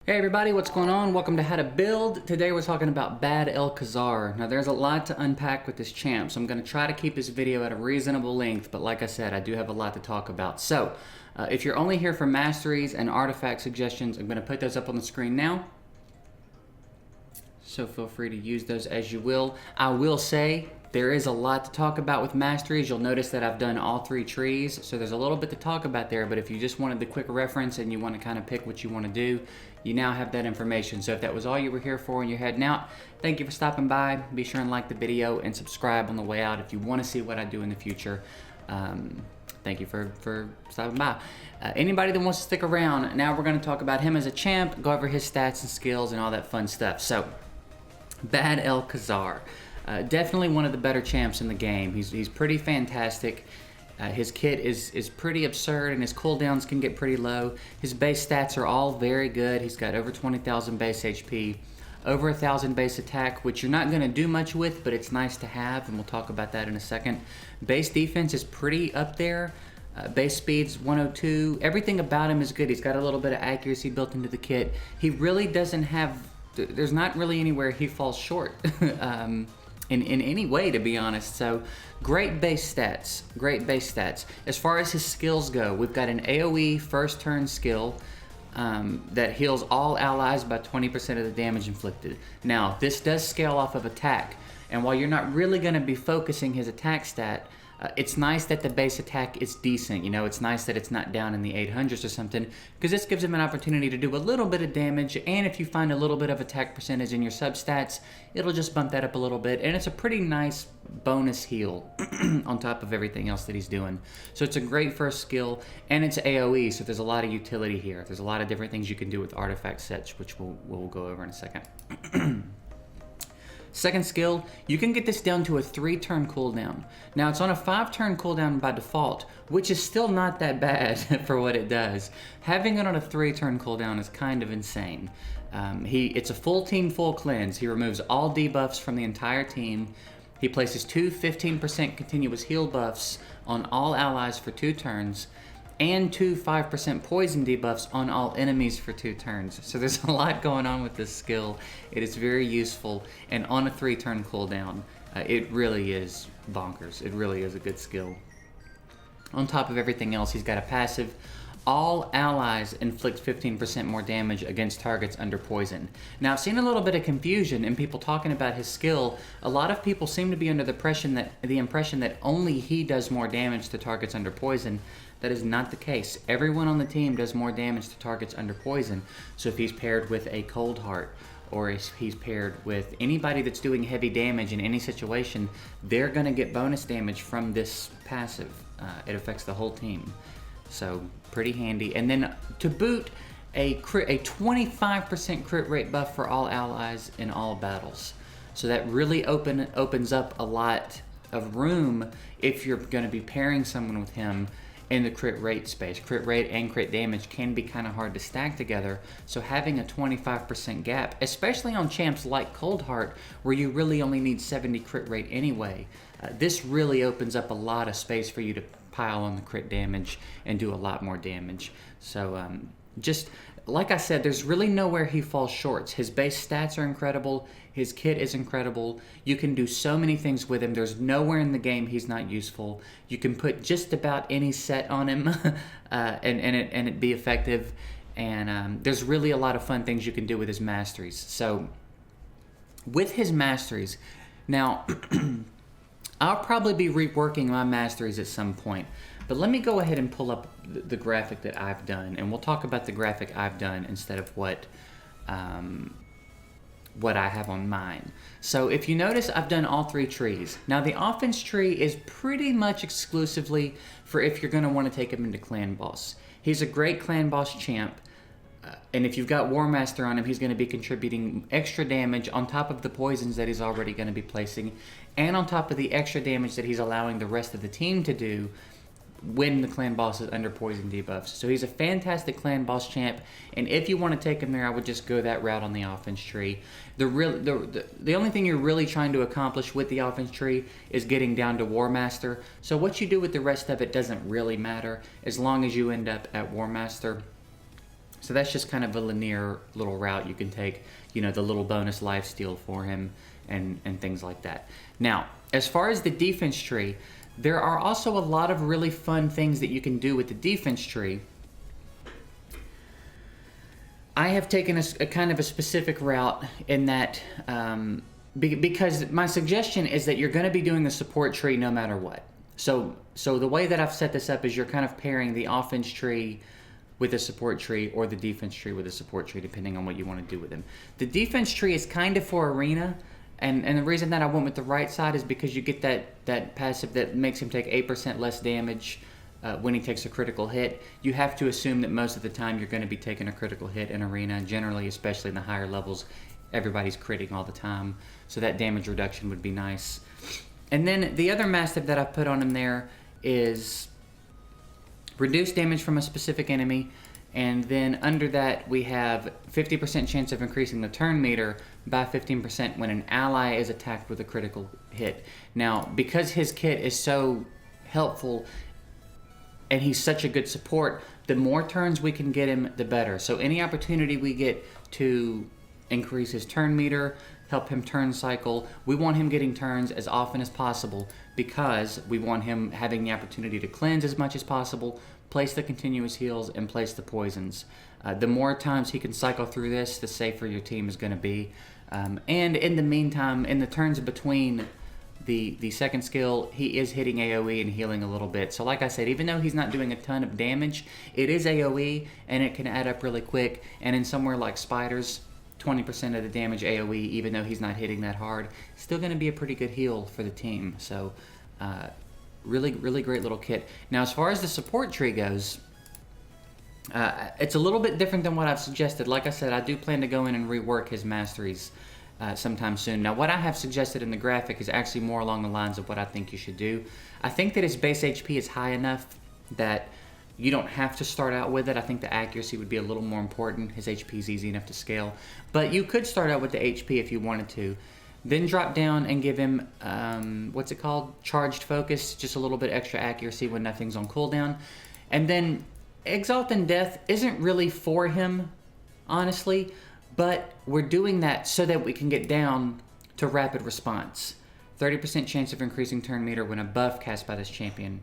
Hey everybody, what's going on? Welcome to How to Build. Today we're talking about Bad-el-Kazar. Now there's a lot to unpack with this champ, so I'm going to try to keep this video at a reasonable length, but like I said, I do have a lot to talk about. So, if you're only here for Masteries and artifact suggestions, I'm going to put those up on the screen now. So feel free to use those as you will. I will say, there is a lot to talk about with Masteries. You'll notice that I've done all three trees, so there's a little bit to talk about there, but if you just wanted the quick reference and you want to kind of pick what you want to do, you now have that information. So if that was all you were here for and you're heading out, thank you for stopping by. Be sure and like the video and subscribe on the way out if you want to see what I do in the future. Thank you for stopping by. Anybody that wants to stick around, now we're going to talk about him as a champ, go over his stats and skills and all that fun stuff. So, Bad-el-Kazar. Definitely one of the better champs in the game. He's pretty fantastic. His kit is pretty absurd, and his cooldowns can get pretty low. His base stats are all very good. He's got over 20,000 base HP, over 1,000 base attack, which you're not going to do much with, but it's nice to have, and we'll talk about that in a second. Base defense is pretty up there. Base speed's 102. Everything about him is good. He's got a little bit of accuracy built into the kit. He really doesn't have... There's not really anywhere he falls short. In any way, to be honest. So, great base stats. Great base stats. As far as his skills go, we've got an AoE first turn skill that heals all allies by 20% of the damage inflicted. Now, this does scale off of attack, and while you're not really going to be focusing his attack stat, it's nice that the base attack is decent. You know, it's nice that it's not down in the 800s or something, because this gives him an opportunity to do a little bit of damage, and if you find a little bit of attack percentage in your substats, it'll just bump that up a little bit, and it's a pretty nice bonus heal on top of everything else that he's doing. So it's a great first skill, and it's AoE, so there's a lot of utility here. There's a lot of different things you can do with artifact sets, which we'll go over in a second. Second skill, you can get this down to a 3-turn cooldown. Now, it's on a 5-turn cooldown by default, which is still not that bad for what it does. Having it on a 3-turn cooldown is kind of insane. It's a full team full cleanse. He removes all debuffs from the entire team. He places 2 15% continuous heal buffs on all allies for 2 turns, and 2 5% poison debuffs on all enemies for 2 turns. So there's a lot going on with this skill. It is very useful, and on a 3-turn cooldown, it really is bonkers. It really is a good skill. On top of everything else, he's got a passive. All allies inflict 15% more damage against targets under poison. Now, I've seen a little bit of confusion in people talking about his skill. A lot of people seem to be under the impression that only he does more damage to targets under poison. That is not the case. Everyone on the team does more damage to targets under poison. So if he's paired with a Cold Heart, or if he's paired with anybody that's doing heavy damage in any situation, they're going to get bonus damage from this passive. It affects the whole team. So, pretty handy. And then, to boot, a 25% crit rate buff for all allies in all battles. So that really opens up a lot of room if you're going to be pairing someone with him in the crit rate space. Crit rate and crit damage can be kind of hard to stack together, so having a 25% gap, especially on champs like Cold Heart, where you really only need 70 crit rate anyway, this really opens up a lot of space for you to pile on the crit damage and do a lot more damage. So just like I said, there's really nowhere he falls short. His base stats are incredible. His kit is incredible. You can do so many things with him. There's nowhere in the game he's not useful. You can put just about any set on him and it be effective. And there's really a lot of fun things you can do with his Masteries. So with his Masteries, now I'll probably be reworking my Masteries at some point. But let me go ahead and pull up the graphic that I've done, and we'll talk about the graphic I've done instead of what I have on mine. So if you notice, I've done all 3 trees. Now the offense tree is pretty much exclusively for if you're going to want to take him into Clan Boss. He's a great Clan Boss champ, and if you've got War Master on him, he's going to be contributing extra damage on top of the poisons that he's already going to be placing, and on top of the extra damage that he's allowing the rest of the team to do when the Clan Boss is under poison debuffs. So he's a fantastic Clan Boss champ, and if you want to take him there, I would just go that route on the offense tree. The only thing you're really trying to accomplish with the offense tree is getting down to War Master. So what you do with the rest of it doesn't really matter, as long as you end up at War Master. So that's just kind of a linear little route you can take, you know, the little bonus lifesteal for him and things like that. Now, as far as the defense tree, there are also a lot of really fun things that you can do with the defense tree. I have taken a kind of a specific route in that, because my suggestion is that you're going to be doing the support tree no matter what. So the way that I've set this up is you're kind of pairing the offense tree with a support tree or the defense tree with a support tree, depending on what you want to do with them. The defense tree is kind of for arena, and the reason that I went with the right side is because you get that passive that makes him take 8% less damage when he takes a critical hit. You have to assume that most of the time you're going to be taking a critical hit in arena, generally, especially in the higher levels. Everybody's critting all the time, so that damage reduction would be nice. And then the other massive that I put on him there is reduce damage from a specific enemy, and then under that we have 50% chance of increasing the turn meter by 15% when an ally is attacked with a critical hit. Now, because his kit is so helpful and he's such a good support, the more turns we can get him, the better. So any opportunity we get to increase his turn meter, help him turn cycle, we want him getting turns as often as possible because we want him having the opportunity to cleanse as much as possible, place the continuous heals, and place the poisons. The more times he can cycle through this, the safer your team is going to be. And in the meantime, in the turns between the second skill, he is hitting AoE and healing a little bit. So like I said, even though he's not doing a ton of damage, it is AoE and it can add up really quick. And in somewhere like spiders, 20% of the damage AoE, even though he's not hitting that hard, still going to be a pretty good heal for the team. So really, really great little kit. Now, as far as the support tree goes, it's a little bit different than what I've suggested. Like I said, I do plan to go in and rework his Masteries sometime soon. Now, what I have suggested in the graphic is actually more along the lines of what I think you should do. I think that his base HP is high enough that you don't have to start out with it. I think the accuracy would be a little more important. His HP is easy enough to scale. But you could start out with the HP if you wanted to. Then drop down and give him, what's it called? Charged Focus, just a little bit extra accuracy when nothing's on cooldown. And then Exalt in Death isn't really for him, honestly, but we're doing that so that we can get down to rapid response. 30% chance of increasing turn meter when a buff cast by this champion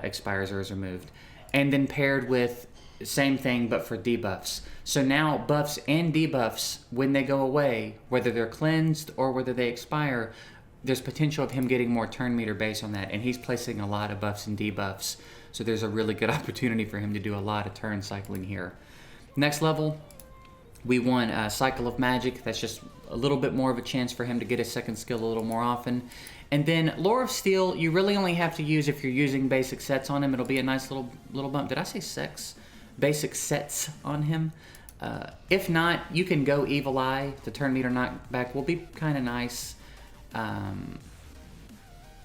expires or is removed. And then paired with same thing but for debuffs. So now buffs and debuffs, when they go away, whether they're cleansed or whether they expire, there's potential of him getting more turn meter based on that, and he's placing a lot of buffs and debuffs, so there's a really good opportunity for him to do a lot of turn cycling here. Next level, we want Cycle of Magic. That's just a little bit more of a chance for him to get his second skill a little more often. And then Lore of Steel, you really only have to use if you're using basic sets on him. It'll be a nice little bump. Did I say sex? Basic sets on him. If not, you can go Evil Eye. The turn meter knockback will be kind of nice.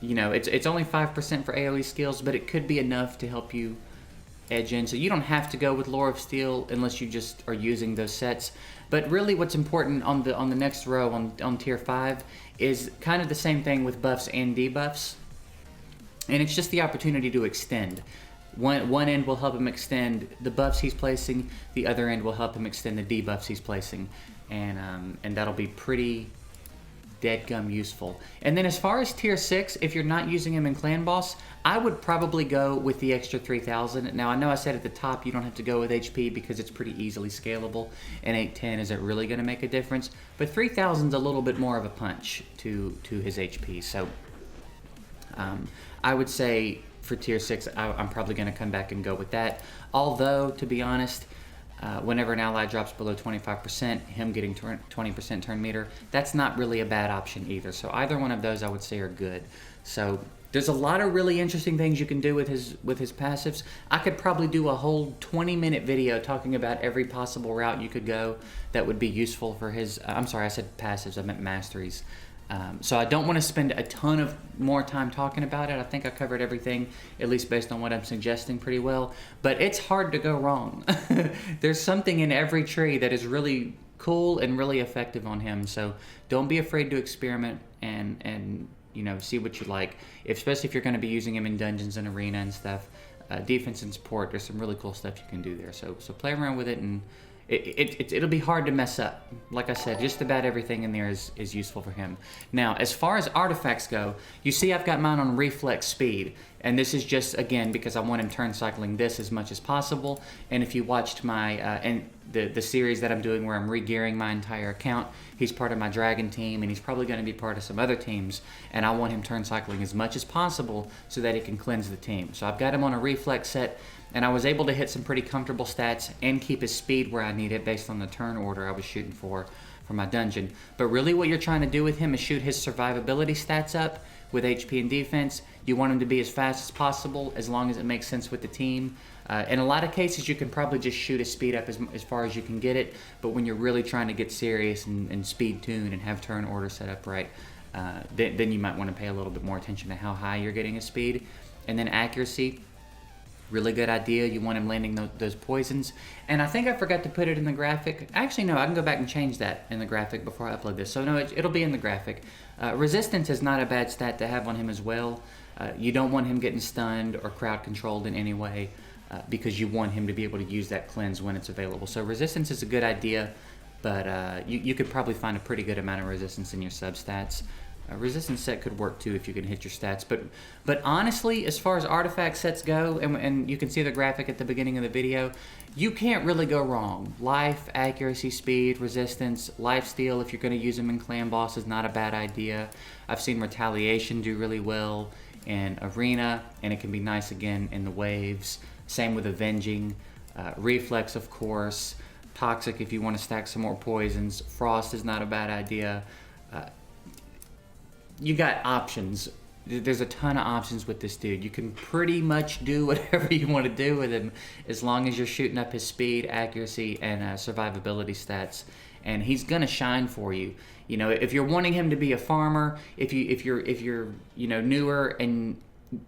You know, it's only 5% for AoE skills, but it could be enough to help you edge in. So you don't have to go with Lore of Steel unless you just are using those sets. But really what's important on the next row on tier 5 is kind of the same thing with buffs and debuffs. And it's just the opportunity to extend. One end will help him extend the buffs he's placing, the other end will help him extend the debuffs he's placing. And that'll be pretty deadgum useful. And then as far as tier 6, if you're not using him in Clan Boss, I would probably go with the extra 3,000. Now I know I said at the top you don't have to go with HP because it's pretty easily scalable, and 810 isn't really going to make a difference, but 3,000 is a little bit more of a punch to his HP. So I would say for tier 6 I'm probably going to come back and go with that. Although, to be honest, whenever an ally drops below 25%, him getting 20% turn meter, that's not really a bad option either. So either one of those I would say are good. So there's a lot of really interesting things you can do with his passives. I could probably do a whole 20-minute video talking about every possible route you could go that would be useful for his... I'm sorry, I said passives, I meant Masteries. So I don't want to spend a ton of more time talking about it. I think I covered everything, at least based on what I'm suggesting, pretty well. But it's hard to go wrong. There's something in every tree that is really cool and really effective on him. So don't be afraid to experiment and you know, see what you like. Especially if you're going to be using him in dungeons and arena and stuff. defense and support. There's some really cool stuff you can do there. So play around with it, and it'll be hard to mess up. Like I said, just about everything in there is useful for him. Now, as far as artifacts go, you see I've got mine on reflex speed, and this is just, again, because I want him turn cycling this as much as possible. And if you watched my the series that I'm doing where I'm re-gearing my entire account, he's part of my dragon team, and he's probably going to be part of some other teams, and I want him turn cycling as much as possible so that he can cleanse the team. So I've got him on a reflex set, and I was able to hit some pretty comfortable stats and keep his speed where I need it based on the turn order I was shooting for my dungeon. But really what you're trying to do with him is shoot his survivability stats up with HP and defense. You want him to be as fast as possible as long as it makes sense with the team. In a lot of cases, you can probably just shoot his speed up as far as you can get it, but when you're really trying to get serious and speed tune and have turn order set up right, then you might want to pay a little bit more attention to how high you're getting his speed. And then accuracy, really good idea. You want him landing those poisons. And I think I forgot to put it in the graphic. Actually, no, I can go back and change that in the graphic before I upload this. So no, it'll be in the graphic. Resistance is not a bad stat to have on him as well. You don't want him getting stunned or crowd controlled in any way, because you want him to be able to use that cleanse when it's available. So resistance is a good idea, but you could probably find a pretty good amount of resistance in your substats. Resistance set could work too if you can hit your stats, but honestly, as far as artifact sets go, and you can see the graphic at the beginning of the video, you can't really go wrong. Life, accuracy, speed, resistance, lifesteal, if you're going to use them in clan boss, is not a bad idea. I've seen retaliation do really well in arena, and it can be nice again in the waves. Same with avenging, reflex, of course, toxic if you want to stack some more poisons. Frost is not a bad idea. You got options. There's a ton of options with this dude. You can pretty much do whatever you want to do with him as long as you're shooting up his speed, accuracy, and survivability stats. And he's gonna shine for you. You know, if you're wanting him to be a farmer, if you're newer and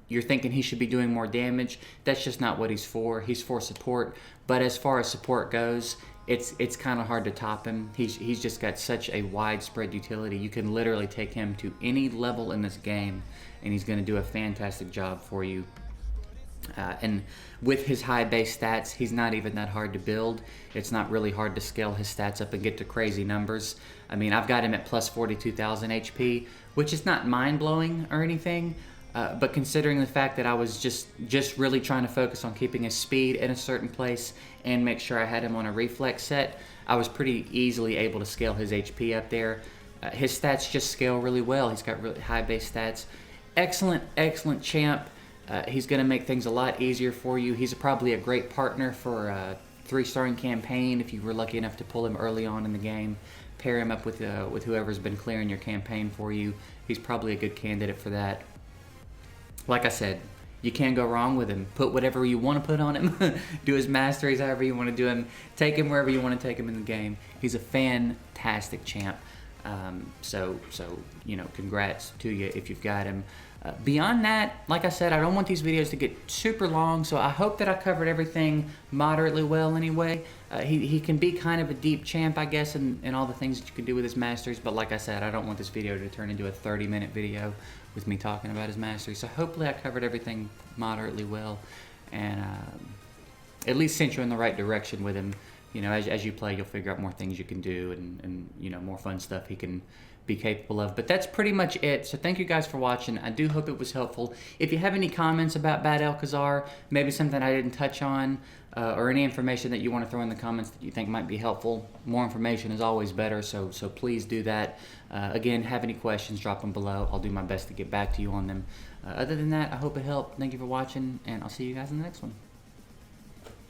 you're thinking he should be doing more damage, that's just not what he's for. He's for support. But as far as support goes, it's kind of hard to top him. He's just got such a widespread utility. You can literally take him to any level in this game, and he's going to do a fantastic job for you. And with his high base stats, he's not even that hard to build. It's not really hard to scale his stats up and get to crazy numbers. I mean, I've got him at plus 42,000 HP, which is not mind-blowing or anything. But considering the fact that I was just really trying to focus on keeping his speed in a certain place and make sure I had him on a reflex set, I was pretty easily able to scale his HP up there. His stats just scale really well. He's got really high base stats. Excellent champ. He's going to make things a lot easier for you. He's probably a great partner for a 3-starring campaign if you were lucky enough to pull him early on in the game. Pair him up with whoever's been clearing your campaign for you. He's probably a good candidate for that. Like I said, you can't go wrong with him. Put whatever you want to put on him. Do his masteries however you want to do him. Take him wherever you want to take him in the game. He's a fantastic champ. So congrats to you if you've got him. Beyond that, like I said, I don't want these videos to get super long, so I hope that I covered everything moderately well anyway. He can be kind of a deep champ, I guess, in all the things that you can do with his masteries, but like I said, I don't want this video to turn into a 30-minute video with me talking about his masteries. So hopefully I covered everything moderately well, and at least sent you in the right direction with him. You know, as you play, you'll figure out more things you can do and more fun stuff he can be capable of. But that's pretty much it. So thank you guys for watching. I do hope it was helpful. If you have any comments about Bad-el-Kazar, maybe something I didn't touch on, or any information that you want to throw in the comments that you think might be helpful, more information is always better, so please do that. Again, have any questions, drop them below. I'll do my best to get back to you on them. Other than that, I hope it helped. Thank you for watching, and I'll see you guys in the next one.